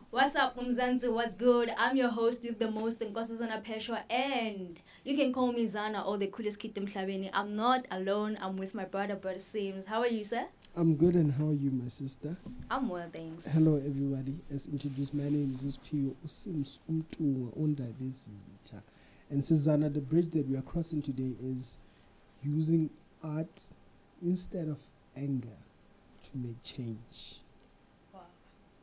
What's up, Umzanzi? What's good? I'm your host with the most, Nkosazana Peshwa, and you can call me Zana or the coolest kid Mhlabeni. I'm not alone. I'm with my brother Sims. How are you, sir? I'm good, and how are you, my sister? I'm well, thanks. Hello, everybody. As introduced, my name is Uspio Sims Umtunga Undavesita. And Susanna, the bridge that we are crossing today is using art instead of anger to make change. Wow.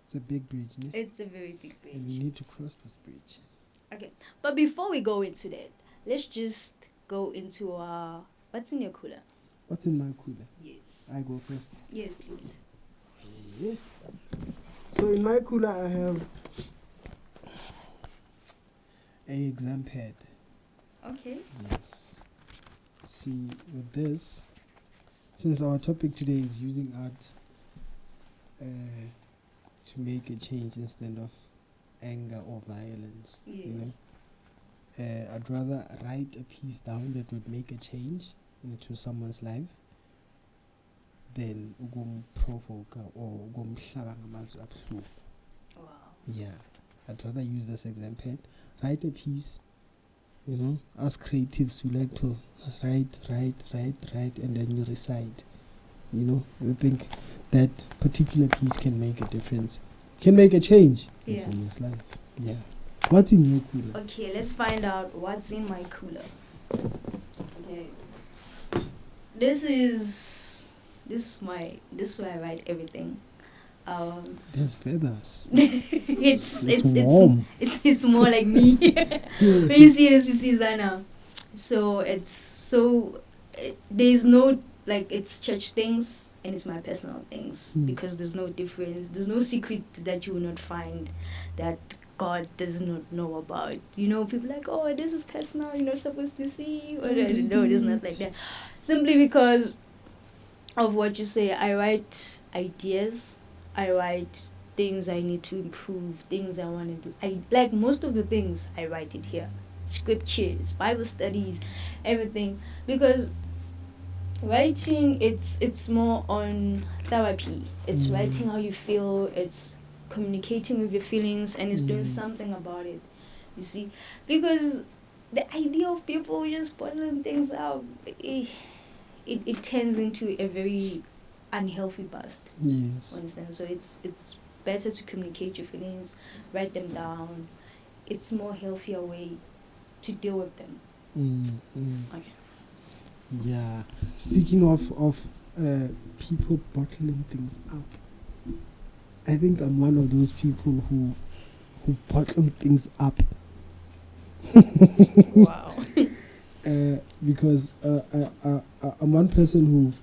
It's a big bridge, ne? It's a very big bridge. And we need to cross this bridge. Okay, but before we go into that, let's just go into what's in your cooler? What's in my cooler? Yes. I go first. Yes, please. Yeah. So in my cooler, I have a exam pad. Okay. Yes. See, with this, since our topic today is using art to make a change instead of anger or violence, Yes. I'd rather write a piece down that would make a change into someone's life than provoke or Wow. yeah. I'd rather use this example. Write a piece, ask creatives who like to write, and then you recite. I think that particular piece can make a difference, can make a change in someone's life. Yeah. What's in your cooler? Okay, let's find out what's in my cooler. Okay. This is where I write everything. There's feathers. it's warm. It's more like me. When you see this, you see Zana. So there's no, like, it's church things and it's my personal things, because there's no difference. There's no secret that you will not find that God does not know about. People like, oh, this is personal, you're not supposed to see. Or no, it's not like that. Simply because of what you say, I write ideas, I write things I need to improve, things I want to do. I like most of the things I write it here. Scriptures, Bible studies, everything. Because writing, it's more on therapy. It's writing how you feel, it's communicating with your feelings, and it's doing something about it. You see? Because the idea of people just bottling things out, it turns into a very unhealthy past. Yes. Understand? So it's better to communicate your feelings, write them down. It's more healthier way to deal with them. Okay. Yeah. Speaking of people bottling things up, I think I'm one of those people who bottle things up. Wow. Because I'm one person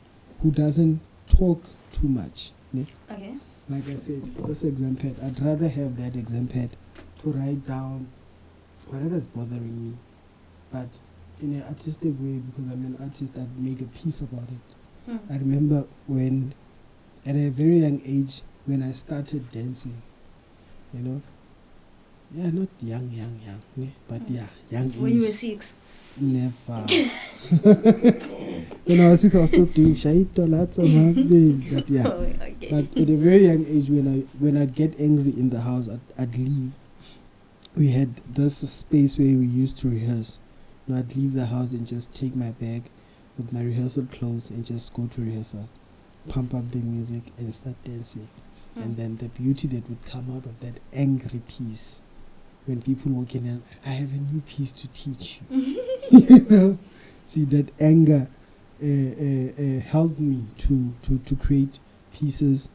who doesn't talk too much. Ne? Okay. Like I said, this exam pad, I'd rather have that exam pad to write down whatever's bothering me, but in an artistic way, because I'm an artist, I'd make a piece about it. I remember when, at a very young age, when I started dancing, not young, ne? But young age. When you were 6? Never. When I was 6, I was still doing shaito, lots of things. But yeah. Oh, okay. But at a very young age, when I'd get angry in the house, I'd leave. We had this space where we used to rehearse. I'd leave the house and just take my bag with my rehearsal clothes and just go to rehearsal, pump up the music and start dancing. And then the beauty that would come out of that angry piece, when people walk in and I have a new piece to teach you. See, that anger helped me to create pieces,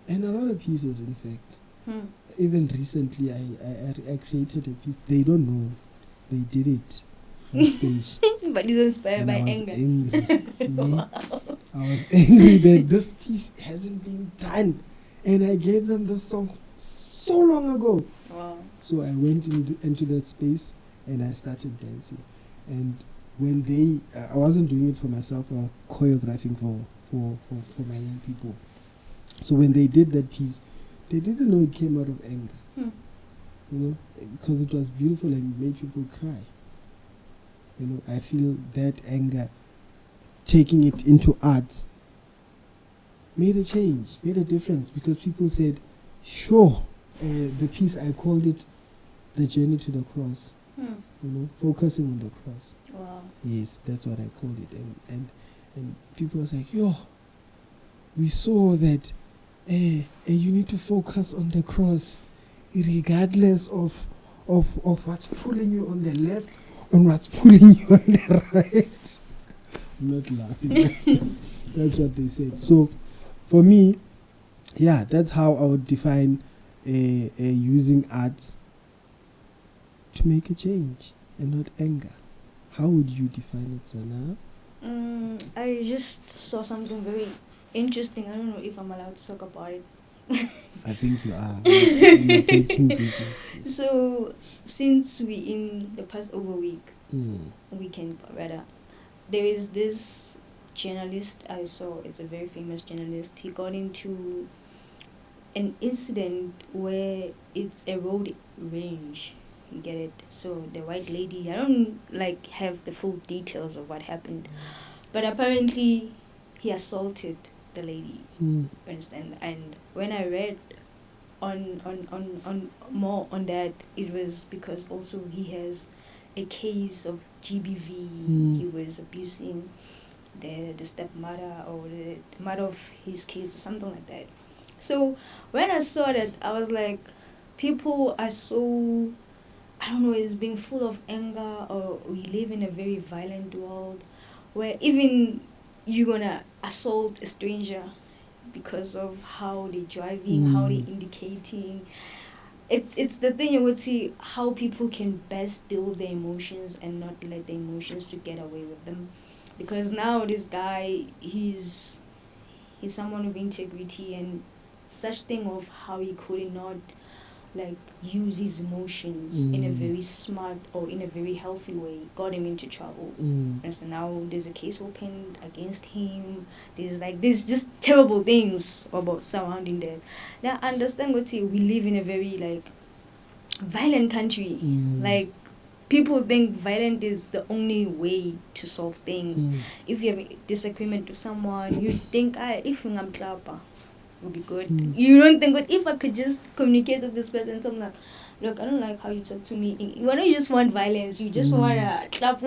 and a lot of pieces, in fact. Even recently, I created a piece. They don't know they did it on stage. But it's inspired by anger. Angry. Wow. I was angry that this piece hasn't been done, and I gave them this song so long ago. Wow. So I went into that space and I started dancing. And when I wasn't doing it for myself, I was choreographing for my young people. So when they did that piece, they didn't know it came out of anger, because it was beautiful and made people cry. I feel that anger, taking it into art, made a change, made a difference, because people said, sure, the piece I called it "The Journey to the Cross." Focusing on the cross. Wow. Yes, that's what I called it. And people was like, yo, we saw that you need to focus on the cross regardless of what's pulling you on the left and what's pulling you on the right. I'm not laughing. That's what they said. So for me, yeah, that's how I would define using art to make a change and not anger. How would you define it, Sana? I just saw something very interesting. I don't know if I'm allowed to talk about it. I think you are. You're breaking bridges. So, since we in the Passover weekend rather, there is this journalist I saw. It's a very famous journalist. He got into an incident where it's a road rage. You get it? So the white lady, I don't have the full details of what happened, but apparently he assaulted the lady. Understand? And when I read on more on that, it was because also he has a case of GBV. He was abusing the stepmother or the mother of his kids or something like that. So when I saw that, I was like, people are so, I don't know, it's being full of anger, or we live in a very violent world where even you're gonna assault a stranger because of how they're driving, how they're indicating. It's the thing you would see how people can best deal with their emotions and not let the emotions to get away with them. Because now this guy, he's someone of integrity, and such thing of how he could not use his emotions in a very smart or in a very healthy way got him into trouble. And so now there's a case opened against him. There's just terrible things about surrounding that. Now I understand what we live in a very violent country. People think violent is the only way to solve things. If you have a disagreement with someone, you think if I'm clapper would be good. You don't think, if I could just communicate with this person, so I'm like, look, I don't like how you talk to me. You just want violence. You just want to clap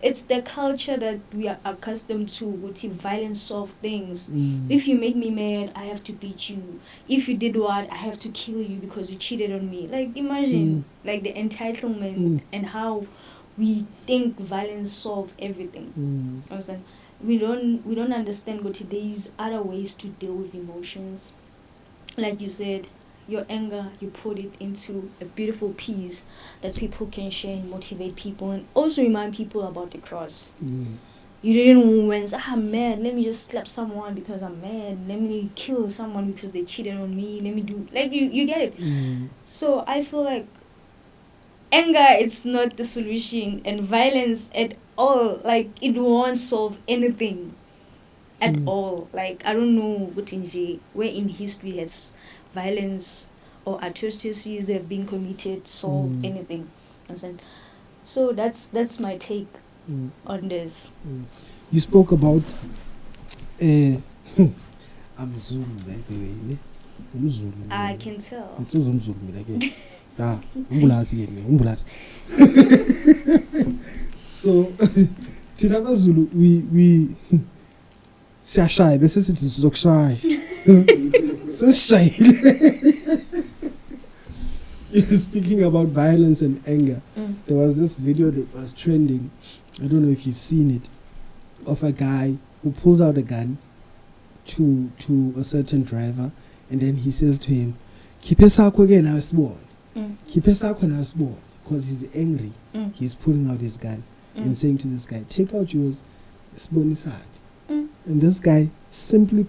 it's the culture that we are accustomed to. With violence solve things. If you make me mad, I have to beat you. If you did what, I have to kill you because you cheated on me. Imagine the entitlement and how we think violence solve everything. Understand? We don't understand, but there's other ways to deal with emotions. Like you said, your anger, you put it into a beautiful piece that people can share and motivate people, and also remind people about the cross. Yes. You didn't when I'm mad, let me just slap someone because I'm mad. Let me kill someone because they cheated on me. Let me do you get it. So I feel like anger is not the solution, and violence at all, it won't solve anything at all. I don't know what where in history has violence or atrocities that have been committed solve anything. Understand? So that's my take on this. You spoke about I'm Zulu, by the way. I'm Zulu. I can tell. It's Zulu, umbulazi. So thina Zulu we siyashaya bese sithi sizokushaya. Sesishayile. Speaking about violence and anger, there was this video that was trending. I don't know if you've seen it, of a guy who pulls out a gun to a certain driver, and then he says to him, "Khiphe sakho ke nawe sibone." Khiphe sakho nawe sibone, because he's angry. He's pulling out his gun and saying to this guy, "Take out yours, sibone isand." And this guy simply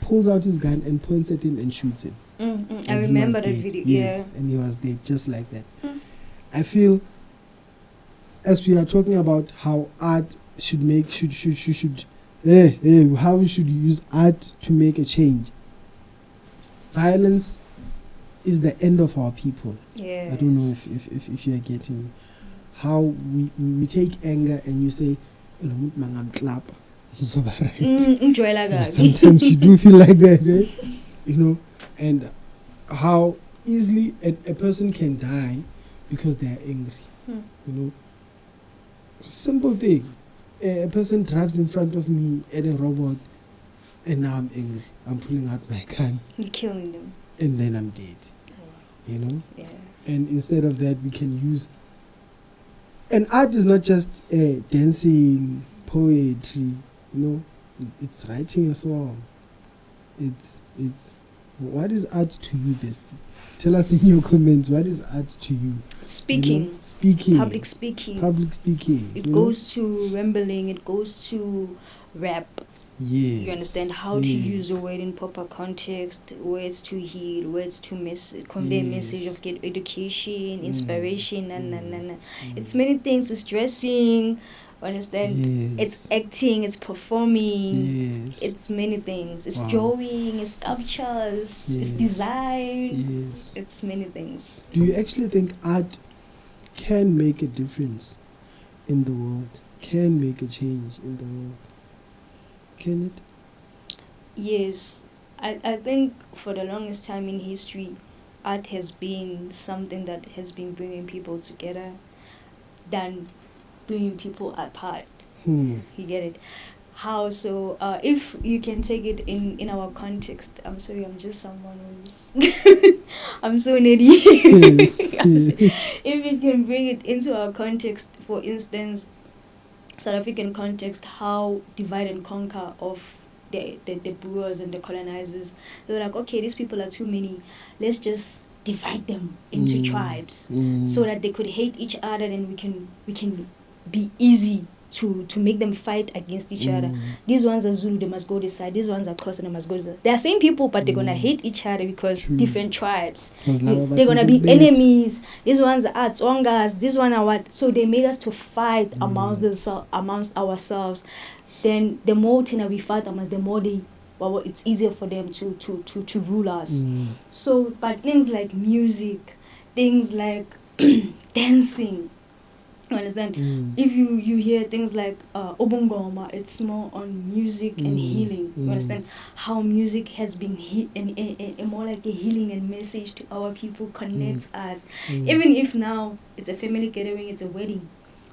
pulls out his gun and points at him and shoots him. I remember that video. Yes, and he was dead just like that. I feel, as we are talking about how art should how we should use art to make a change. Violence is the end of our people. Yeah. I don't know if you are getting me. How we take anger and you say, sometimes you do feel like that, eh? And how easily a person can die because they are angry. You know, simple thing. A person drives in front of me at a robot, and now I'm angry. I'm pulling out my gun. You're killing them. And then I'm dead. You know? Yeah. And instead of that, we can use... And art is not just dancing, poetry, you know? It's writing a song. It's... What is art to you, Bestie? Tell us in your comments, what is art to you? Speaking. You know? Speaking. Public speaking. Public speaking. It goes to rambling, it goes to rap. Yes. You understand how to use a word in proper context, words to heal, words to convey a message of education, inspiration, It's many things. It's dressing, understand? Yes. It's acting, it's performing. Yes. It's many things. It's drawing, it's sculptures, it's design. Yes. It's many things. Do you actually think art can make a difference in the world? Can make a change in the world? Can it? Yes. I think for the longest time in history, art has been something that has been bringing people together than bringing people apart. You get it? How so? If you can take it in our context, I'm sorry, I'm just someone who's I'm so nerdy. If you can bring it into our context, for instance, South African context, how divide and conquer of the Boers and the colonizers. They were like, okay, these people are too many. Let's just divide them into tribes so that they could hate each other, and we can be easy to make them fight against each other. These ones are Zulu, they must go this side. These ones are Xhosa, they must go this side. They're same people, but they're gonna hate each other because different tribes. They're gonna be enemies. These ones are Tsongas. These one are what? So they made us to fight amongst ourselves. Then the more we fight amongst, the more it's easier for them to rule us. So, but things like music, things like dancing. You understand? If you hear things like Obungoma, it's more on music and healing. You understand? How music has been more like a healing and message to our people, connects us. Even if now it's a family gathering, it's a wedding.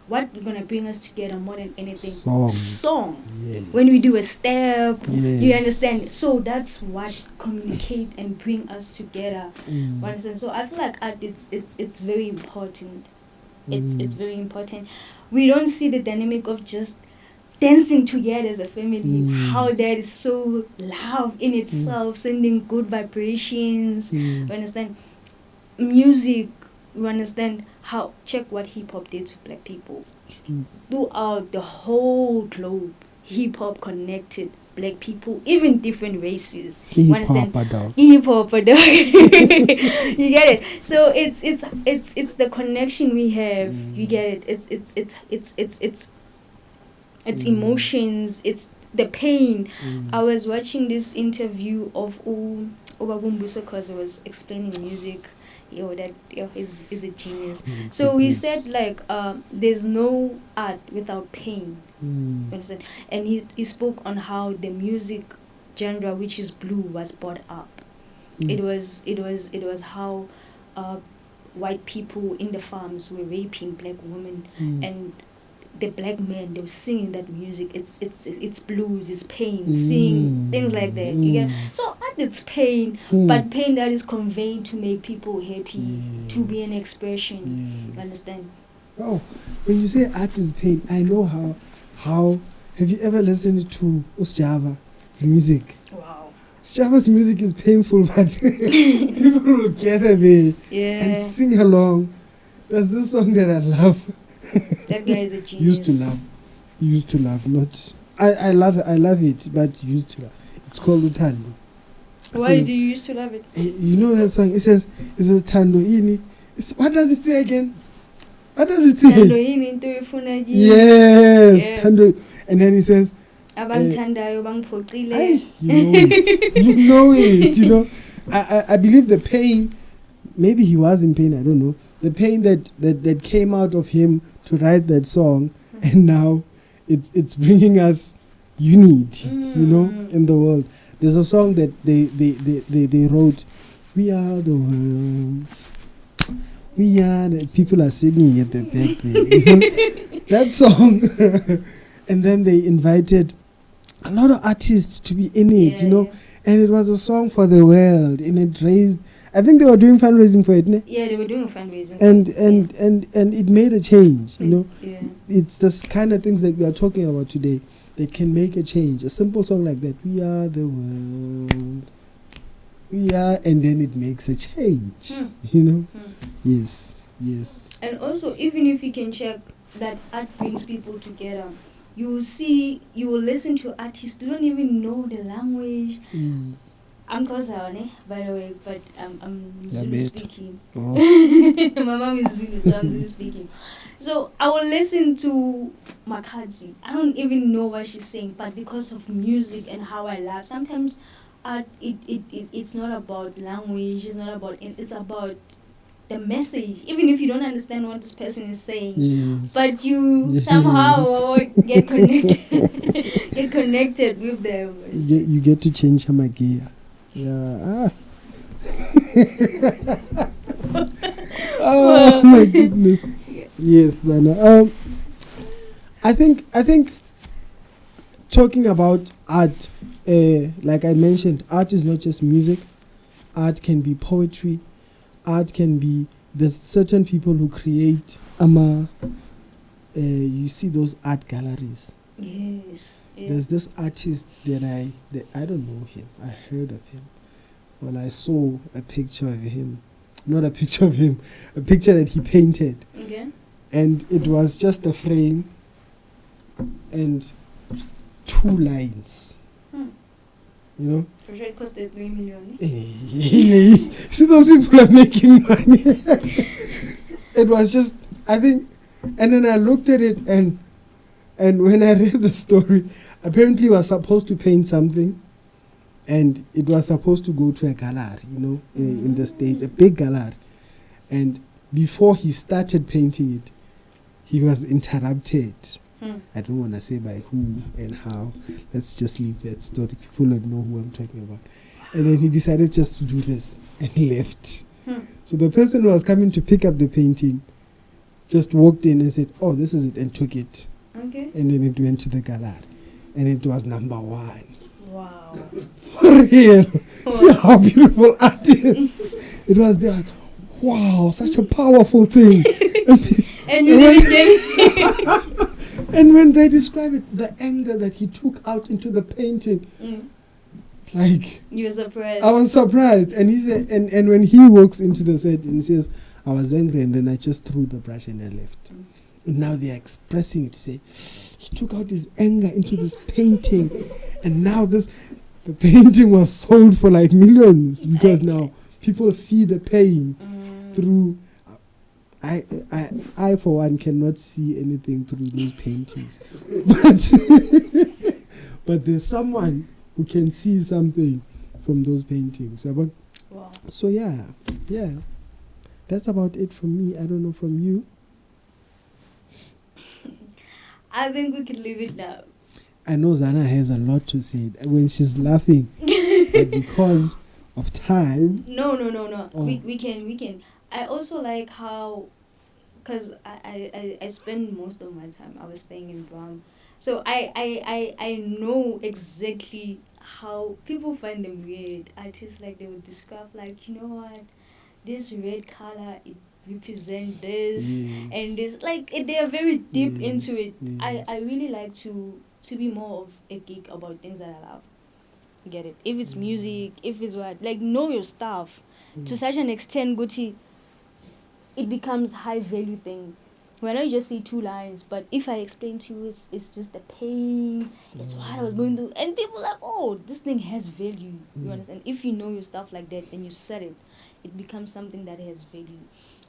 What's gonna bring us together more than anything? Song. Yes. When we do a step, you understand? So that's what communicate and bring us together. You understand? So I feel like art, it's very important. It's very important. We don't see the dynamic of just dancing together as a family. How that is so love in itself, sending good vibrations. You understand? Music. You understand how? Check what hip hop did to black people. Throughout the whole globe, hip hop connected black people, even different races. You understand? Hip hop, you get it. So it's the connection we have. You get it. It's emotions. It's the pain. I was watching this interview of Obabumbuso because I was explaining music. Is a genius. So he said like there's no art without pain. You understand? And he spoke on how the music genre, which is blue, was brought up. It was how white people in the farms were raping black women, and the black men, they were singing that music. It's blues, it's pain, sing things like that. You get? So art, it's pain, but pain that is conveyed to make people happy, to be an expression. You understand? Oh, when you say art is pain, I know how have you ever listened to Sjava's music? Wow. Sjava's music is painful, but people will gather there and sing along. There's this song that I love. That guy is a genius. Used to love, not I love it, but used to love. It's called Uthando. Why do you used to love it? You know that song? It says Thando ini. What does it say again? What does it say? Thando ini into ifuna yini. Yes, Thando. And then he says abangithandayo bangiphoxile. You know it. You know. I believe the pain. Maybe he was in pain. I don't know. The pain that came out of him to write that song, and now it's bringing us unity, you know, in the world. There's a song that they wrote We are the world. We are the people are singing at the back there. You know? That song. And then they invited a lot of artists to be in it, Yeah, you know. yeah. And it was a song for the world, and it raised. I think they were doing fundraising for it, ne? Yeah, they were doing fundraising. And it made a change, you know. Yeah. It's this kind of things that we are talking about today that can make a change. A simple song like that, we are the world, we are, and then it makes a change, you know. Yes. And also, even if you can check that art brings people together, you will see, you will listen to artists who don't even know the language. I'm Kosawane, by the way, but I'm Zulu bet. speaking. Oh. My mom is Zulu, so I'm Zulu speaking. So I will listen to Makadzi. I don't even know what she's saying, but because of music and how I laugh, sometimes art, it's not about language, it's about the message. Even if you don't understand what this person is saying, Yes. but you Yes. somehow get connected, get connected with them. You get to change Hamagia. Yeah. Oh my goodness. Yes, Anna. I think talking about art, like I mentioned, art is not just music. Art can be poetry. Art can be, there's certain people who create you see those art galleries. Yes. Yeah. There's this artist that I don't know him. I heard of him. Well, I saw a picture of him. Not a picture of him, a picture that he painted. Okay. And it was just a frame and 2 lines. You know? For sure it costed 3 million. See, those people are making money. It was just, I think, and then I looked at it, and when I read the story, apparently he was supposed to paint something, and it was supposed to go to a gallery, you know, in the States, a big gallery. And before he started painting it, he was interrupted. I don't want to say by who and how. Let's just leave that story. People don't know who I'm talking about. And then he decided just to do this and left. So the person who was coming to pick up the painting just walked in and said, "Oh, this is it," and took it. Okay. And then it went to the gallery. And it was number 1. Wow. For real. See how beautiful art is. It was there. Wow, such a powerful thing. And you didn't get it. And when they describe it, the anger that he took out into the painting, like, You were surprised. I was surprised. And he said, and when he walks into the set and he says, "I was angry and then I just threw the brush and I left." And now they are expressing it to say, he took out his anger into this painting, and now the painting was sold for like millions, because now people see the pain through. I for one cannot see anything through those paintings, but there's someone who can see something from those paintings. Wow. So yeah, that's about it from me. I don't know from you. I think we could leave it now. I know Zana has a lot to say when she's laughing, but because of time. No. Oh. We can. I also like how, because I spend most of my time, I was staying in Bram. So I know exactly how people find them weird. Artists, like, they would describe, like, you know what, this red color, it represent this, Yes. and this, like, they are very deep Yes, into it. yes. I really like to be more of a geek about things that I love. Get it? If it's music, if it's what, like, know your stuff to such an extent, Gucci, it becomes high value thing. When I just see 2 lines, but if I explain to you, it's just the pain, it's what I was going through, and people are like, oh, this thing has value. You understand? If you know your stuff like that and you said it, it becomes something that has value.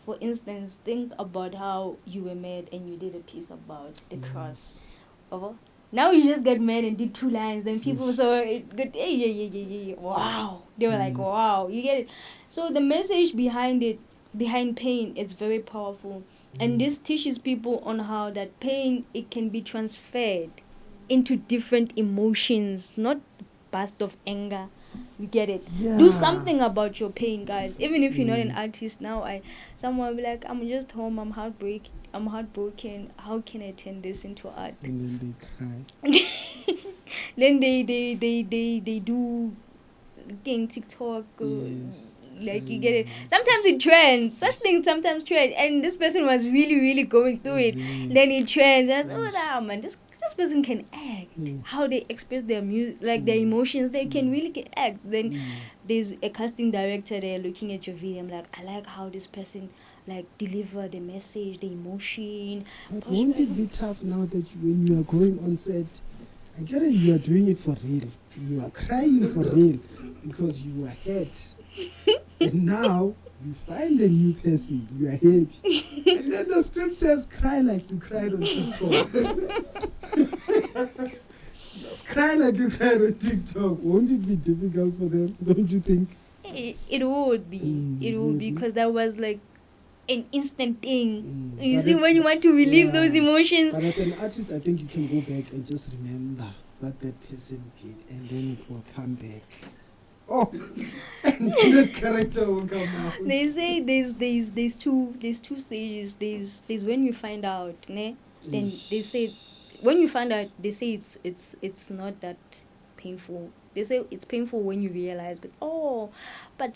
For instance, think about how you were mad and you did a piece about the cross. Over. Now you just got mad and did 2 lines, then people saw it good. Yeah. Wow. They were like, wow. You get it? So the message behind it, behind pain, is very powerful. And this teaches people on how that pain, it can be transferred into different emotions, not burst of anger, You get it? Yeah. Do something about your pain, guys. Even if you're not an artist now, someone will be like, I'm just home, I'm heartbroken. How can I turn this into art? And then they cry. Then they do thing TikTok. Yes. Like you get it. Sometimes it trends. Such things sometimes trend. And this person was really, really going through it. Then it trends. And man, this person can act. How they express their music, like their emotions, they can really act. Then there's a casting director there looking at your video. I'm like, I like how this person like deliver the message, the emotion. But won't it be tough now that when you are going on set, I get it, you are doing it for real. You are crying for real because you were hurt. And now you find a new person, you are happy. And then the script says cry like you cried on TikTok. Just cry like you cried on TikTok. Won't it be difficult for them, don't you think? It would be. It would be because that was like an instant thing. You But see, when you want to relieve those emotions. But as an artist, I think you can go back and just remember what that person did, and then it will come back. Oh, and that character will come out. They say there's two stages. There's when you find out, ne? Then they say when you find out, they say it's not that painful. They say it's painful when you realize, but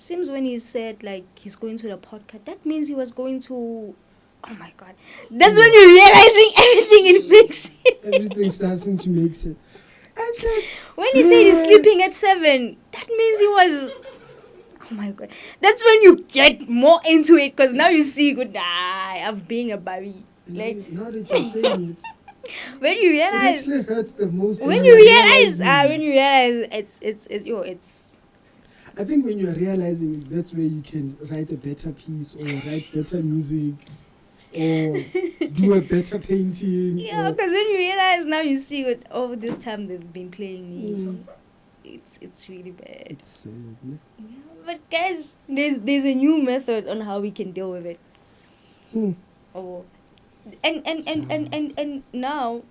seems when he said like he's going to the podcast, that means he was going to. Oh my God, that's when you're realizing everything it makes sense. Everything starting to make sense. And then, when he said he's sleeping at 7, that means he was. Oh my God, that's when you get more into it because now you see good of being a baby. Like now that you're saying it, when you realize, it actually hurts the most. When you realize, it's. I think when you are realizing it, that's where you can write a better piece or write better music. Or do a better painting. Yeah, because when you realize now you see what over this time they've been playing me, it's really bad. It's sad, ne? Yeah, but guys, there's a new method on how we can deal with it. Oh, and now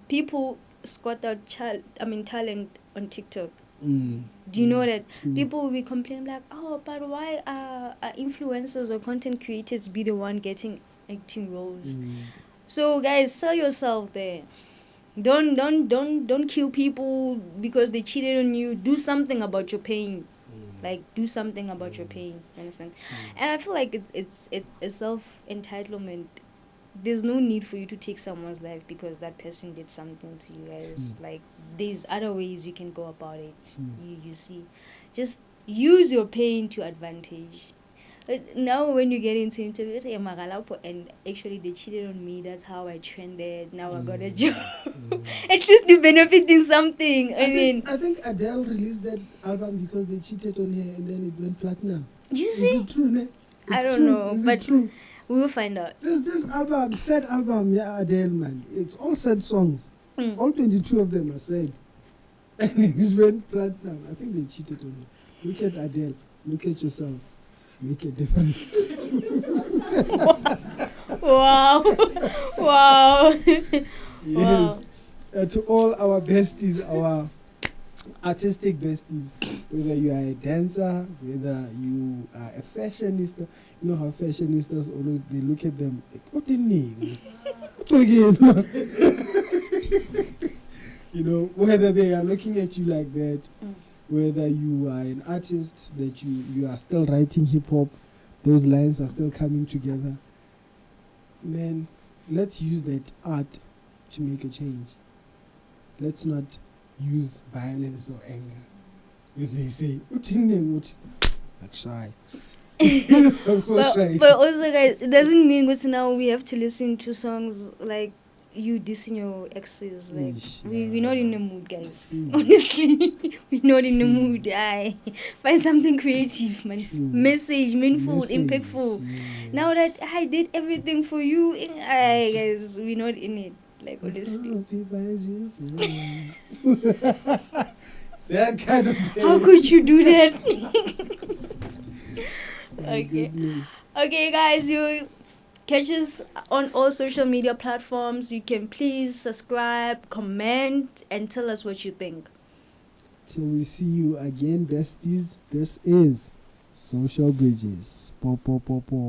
people squat out talent on TikTok. Do you know that people will be complaining like, but why are influencers or content creators be the one getting acting roles? So guys, sell yourself there. Don't kill people because they cheated on you. Do something about your pain. Like do something about your pain. Understand? And I feel like it's a self entitlement. There's no need for you to take someone's life because that person did something to you guys. Like there's other ways you can go about it. You see, just use your pain to advantage. But now when you get into interviews, and actually they cheated on me. That's how I trended. Now I got a job. At least you benefit in something. I think Adele released that album because they cheated on her and then it went platinum. You see, is it true, ne? I don't know, Is but it true? we'll find out. This album, sad album, yeah, Adele, man. It's all sad songs. All 22 of them are sad. And it went platinum. I think they cheated on it. Look at Adele. Look at yourself. Make a difference. Wow. Wow. Yes. To all our besties, our artistic besties, whether you are a dancer, whether you are a fashionista, you know how fashionistas always, they look at them like, what the name? You know, whether they are looking at you like that, whether you are an artist, that you are still writing hip-hop, those lines are still coming together. Man, let's use that art to make a change. Let's not use violence or anger. When they say, like shy. I'm so shy. But also, guys, it doesn't mean that now we have to listen to songs like you dissing your exes. Like we're not in the mood, guys. Honestly, we're not in the mood. Find something creative, man. Message, meaningful, impactful. Yeah. Now that I did everything for you, guys, we're not in it. Like honestly. That kind of thing. How could you do that? Okay. Okay, guys, you catch us on all social media platforms. You can please subscribe, comment, and tell us what you think. Till we see you again, besties. This is Social Bridges. Po po po po.